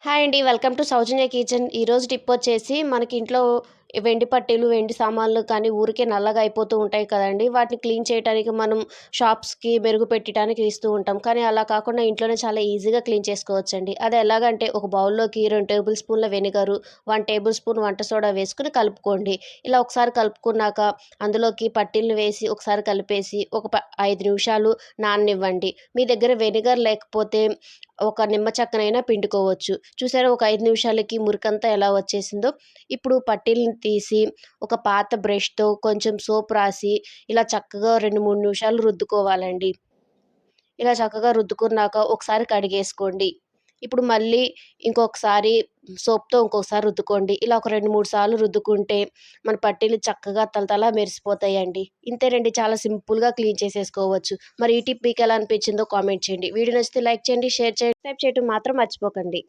Hi అండి. Welcome to Soujanya kitchen. ఈరోజు tip వచ్చేసి మనకి ఇంట్లో వెండి పట్టీలు, వెండి సామాన్లు కానీ ఊరికే నల్లగా అయిపోతూ ఉంటాయి కదండీ! వాటిని క్లీన్ చేయటానికి మనం షాప్స్‌కి మెరుగు పెట్టడానికి ఇస్తూ ఉంటాం. కానీ అలా కాకుండా ఇంట్లోనే చాలా ఈజీగా క్లీన్ చేసుకోవచ్చండి. అది ఎలాగంటే ఒక బౌల్‌లోకి 2 టేబుల్ స్పూన్ల వెనిగరు, 1 టేబుల్ స్పూన్ వంట సోడా వేసుకొని కలుపుకోండి. ఇలా ఒకసారి కలుపుకున్నాక అందులోకి పట్టీలను వేసి ఒకసారి కలిపేసి ఒక 5 నిమిషాలు నాననివ్వండి. మీ దగ్గర వెనిగర్ లేకపోతే ఒక నిమ్మ చెక్కనైనా పిండుకోవచ్చు. చూసారా ఒక 5 నిమిషాలకి మురికంతా ఎలా వచ్చేసిందో. ఇప్పుడు పట్టీలని తీసి ఒక పాత బ్రష్‌తో కొంచెం సోప్ రాసి ఇలా చక్కగా 2, 3 నిమిషాలు రుద్దుకోవాలండి. ఇలా చక్కగా రుద్దుకున్నాక ఒకసారి కడిగేసుకోండి. ఇప్పుడు మళ్ళీ ఇంకొకసారి సోప్‌తో ఇంకొకసారి రుద్దుకోండి. ఇలా ఒక 2, 3 సార్లు రుద్దుకుంటే మన పట్టీలు చక్కగా తళతళ మెరిసిపోతాయండి. ఇంతేనండి, చాలా సింపుల్‌గా క్లీన్ చేసేసుకోవచ్చు. మరి ఈ టిప్ మీకెలా అనిపించిందో కామెంట్ చేయండి. వీడియో నచ్చితే లైక్ చేయండి, షేర్ చేయండి, సబ్స్క్రైబ్ చేయడం మాత్రం మర్చిపోకండి.